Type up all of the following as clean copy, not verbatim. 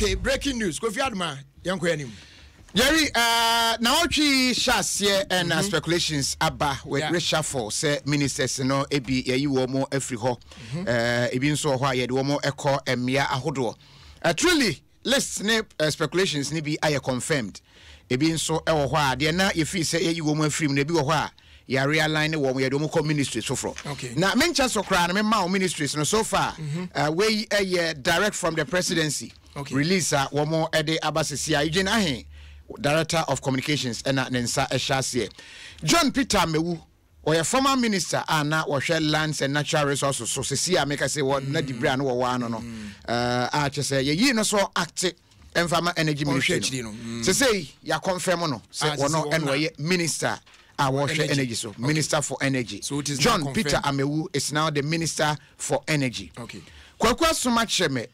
Okay, breaking news. Kofi Adoma, yanko yanim. Jerry, now we share and speculations about with reshuffle say ministers no ebi you more every ho ebi so ho ye de more echo emia ahodo. Truly let's speculations ni be are confirmed. Ebi so e wo ho a de na ye fi say you more free na bi wo ho a ya realign wo ye do mo ministries so fro. Now mention so kra na me ma ministries no so far we direct from the presidency release wo mo e de abasisi a yin ahen Director of Communications and Nensa Eshase. John Peter Mewu, or a former minister, na or share lands and natural resources. So see, I make I say what not the brand or one no. I just say ye no so active and farmer energy ministry. So say ya confirm no. Say or no and minister. Our energy so minister for energy. So it is John Peter Amewu is now the minister for energy. Okay. Kwakwa so much me.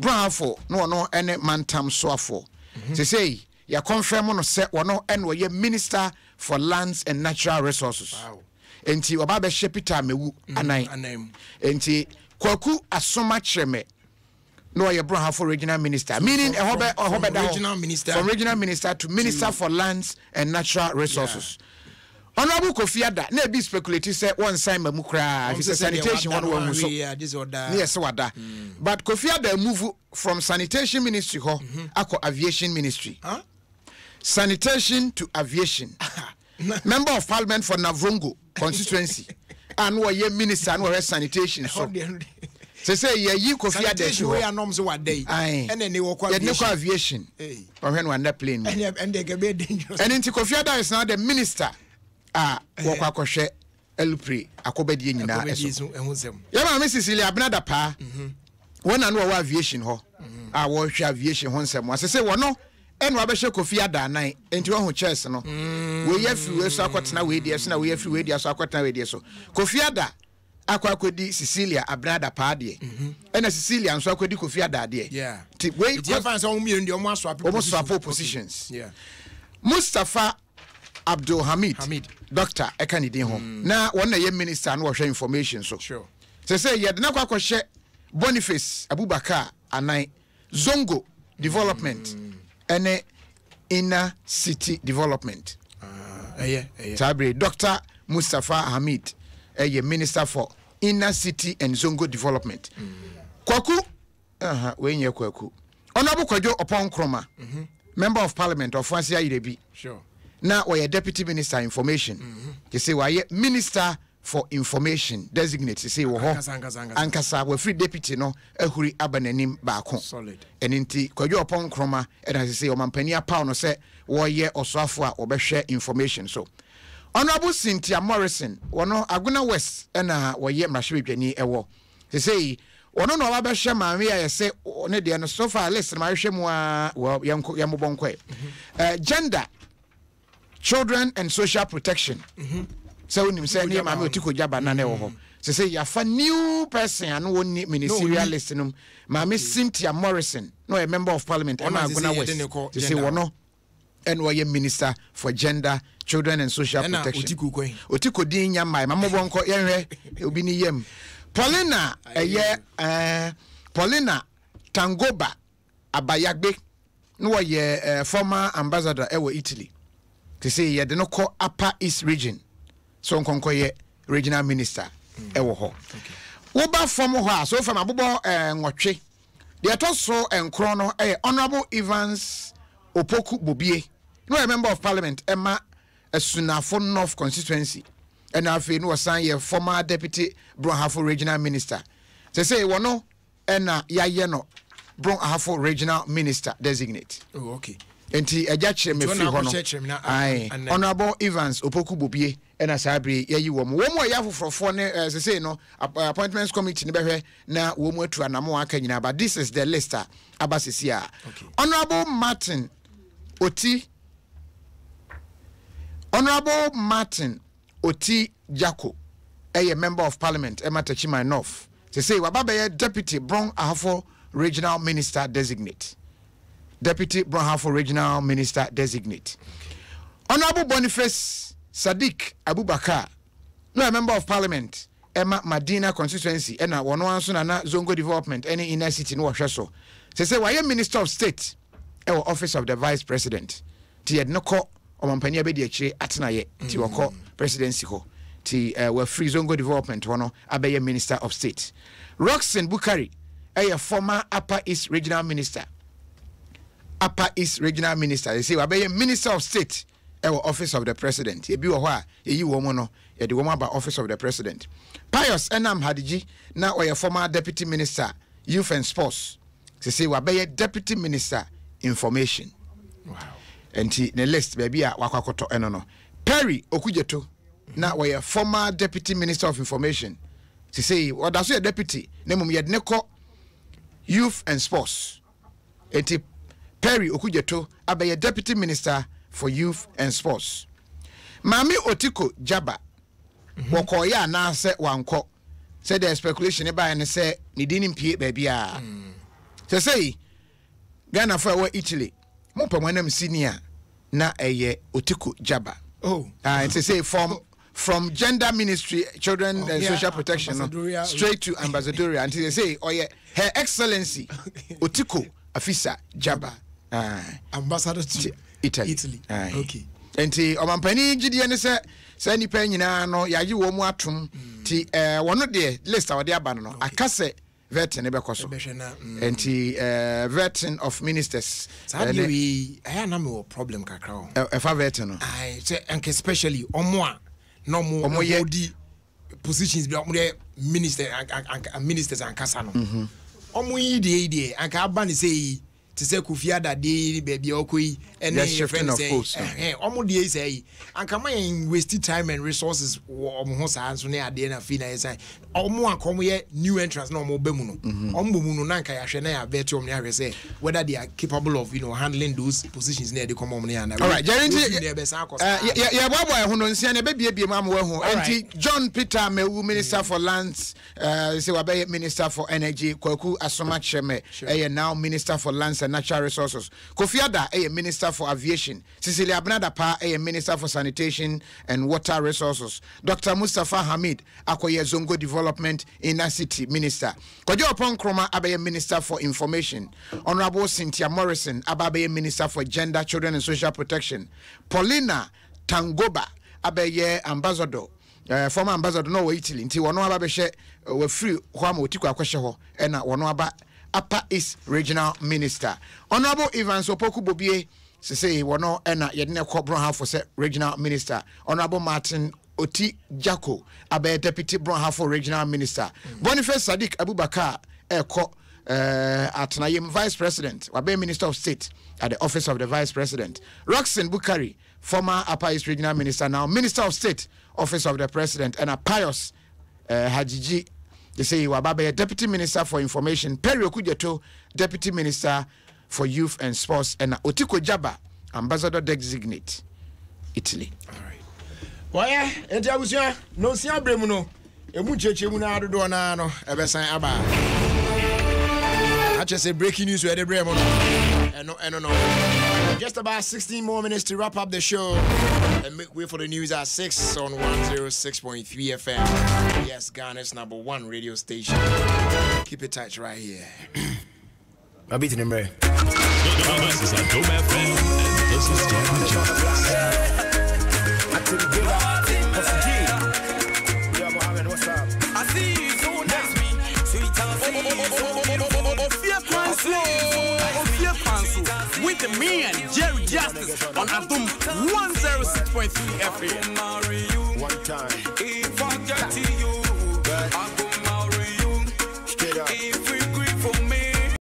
Bravo no any man tam so for. Say ya confirm no say wono enwo ye minister for lands and natural resources. Wow. Enti oba be Peter Amewu anan. Enti kwaku asoma cheme no ye for regional minister. So meaning regional minister from regional minister to minister for lands and natural resources. Honorable Kofi Ada na be speculative say one sign mamu kra if sanitation one so yes wada. But Kofi Ada move from sanitation ministry ho akọ aviation ministry. Sanitation to aviation. Member of Parliament for Navrongo constituency. And we minister and we sanitation. So say ye Kofi Ada we are norms what day. And then they walk aviation. When one that plane. And they can be dangerous. And into Kofi Ada is now the minister. Walk akoshe elupre akobedi nyina eso. Ya ma Cecilia Abnada pa. When and we aviation ho. Wo hwe aviation ho nsem. Say wono en wa be hwe Kofi Ada nan enti wo ho chess no we yafi we so akotena we die so na we yafi we die so akotena we die so Kofi Ada akodi Cecilia Abnada pa de na Cecilia nso akodi Kofi Ada de we fan so omo ndi omo swap positions Mustafa Abdul Hamid doctor ekanidin ho na wona ye minister na wo hwe information so sure say ye de na kwa hwe Boniface Abubakar anan Zongo development and inner city development. Tabre Dr. Mustafa Hamid, minister for inner city and Zongo development. Kwaku, when you kwaku. Honorable Kwajo upon Kroma, member of parliament of Francia Idebi. Sure. Now we are deputy minister information. You say why minister for information designate. You say Ankasa we free deputy no ehuri abanenim baako. Solid. And inti Kwajo upon Kroma and as you say omampania pa no say wo ye osofo a obehwe information so. Honorable Cynthia Morrison, wono Aguna West na wo ye mrahwedwani ewo. You say wono no obehwe maame ya say ne de no so far list ma hwehwe mu a yamobonko gender, children and social protection. So when you say near my Tiko Jaba Nane, say you have a new person and one ministerial listening. Mammy Cynthia Morrison, no a member of parliament, and I'm going to say one and why minister for gender, children and social protection. Otiko Dinya, my Mamma Bonko, it will be Niem. Paulina, Paulina Tangoba Abayagbe, no a former ambassador ever Italy. To say you did not call Upper East region. So nkonkoye regional minister ewo ho woba from ho so from abobo nwotwe the atoso enkro no honorable Evans Opoku Bobie no a member of parliament Emma Esunafo North constituency and afi no san ye former deputy Bronhafo regional minister say wono na yaye no Bronhafo regional minister designate. Oh okay. Enti ejache me free hono honorable Evans Opoku Bobie na sabre yayi wo mo yafofrofo ne say no appointments committee ne behwe na wo mu atu anamo aka nyina but this is the list abasisia honorable Martin Oti Jako a member of parliament Ematachima North say wababa deputy Bron Ahafo regional minister designate. Deputy Bronhafo regional minister designate. Honorable Boniface Sadiq Abubakar, no a member of parliament, Emma Madina constituency, and one answer na Zongo development, any inner city no so. say why Minister of State or Office of the Vice President ti yed no ko omampani abedi akire atenaye ti wako presidency ho ti we free zongo development hono abeye Minister of State. Roxanne Bukari a former Upper East Regional Minister. Upper East Regional Minister. They say abeye Minister of State or Office of the President. Ye bi wo ho a ye wo no ye de wo ba Office of the President. Pius Enam Hadiji na or former Deputy Minister Youth and Sports. They say wabeye Deputy Minister Information. Wow. And the list baby a wakwakoto eno. Perry Okujeto na or former Deputy Minister of Information. They say what that's a deputy name yed neko Youth and Sports. And Perry Okujeto abeye Deputy Minister for Youth and Sports. Mami Otiko Jaba wakoya na se wanko. Say the speculation about and say ni didn't pay baby. So say Ghana for Italy. Mo pamwanam senior na Otiko Jaba. Oh. And say from Gender Ministry, Children and Social Protection straight to Ambassadorial until they say Her Excellency Otiko Afisa Jaba. Ambassador to Italy. Okay. Enti omampani gidi ne se nipa nyina no yaji wo mu atom ti wono de list awde aba no akase vetin be koso enti vetin of ministers we I na me problem kakra o efa vetin no I say especially omo a no mo di positions bi omo de ministers and kasa no omo yi de anka aba ne say to say Kufiada de baby okoi and shifting of course omo de say anka man waste time and resources omo ho sa so na ade na fi na say omo akomo ye new entrance na omo ba mu no omo mu no na anka ya hwe na ya bet omo na say whether they are capable of handling those positions na they come omo na. All right Jerry yeah boy ho no nsia na be bie ma mo ho anti John Peter Mewu Minister for Lands say wa be Minister for Energy Kwaku Asoma Cheme now Minister for Lands and Natural Resources. Kofi Ada Minister for Aviation. Cecilia Abnadapa Minister for Sanitation and Water Resources. Dr. Mustafa Hamid akoye Zongo Development Inner City Minister. Kojo Opon Kroma abaye Minister for Information. Honorable Cynthia Morrison abaye Minister for Gender, Children and Social Protection. Paulina Tangoba abaye Ambassador. Former Ambassador no Italy. Nti wono ababehye we free ho am otiko akwehye ho na wono aba Upper East Regional Minister. Honorable Evans Opoku Bobie say wono na yedne kobron half for Regional Minister. Honorable Martin Oti Jako abe Deputy Bronhafo Regional Minister. Boniface Sadiq Abubakar Atnayem Vice President, Wabe Minister of State at the Office of the Vice President. Roxanne Bukari, former Upper East Regional Minister, now Minister of State, Office of the President, and a Pius Hajiji. They say Wababe, Deputy Minister for Information, Perry Okujeto, Deputy Minister for Youth and Sports, and Otiko Jaba, Ambassador Designate, Italy. All right. Why, Etiabusia, no Sia Bremuno, Emuche Muna do no, Ebesan Aba. I just say breaking news where the Bremuno. No. Just about 16 more minutes to wrap up the show and make way for the news at 6 on 106.3 FM. Yes, Ghana's #1 radio station. Keep it tight right here. I'll beat him, Ray. This is Dome FM, and this is Jerry Jones. I see you so next week. Sweet with the man Jerry Justice on Adum 106.3 FM. One time.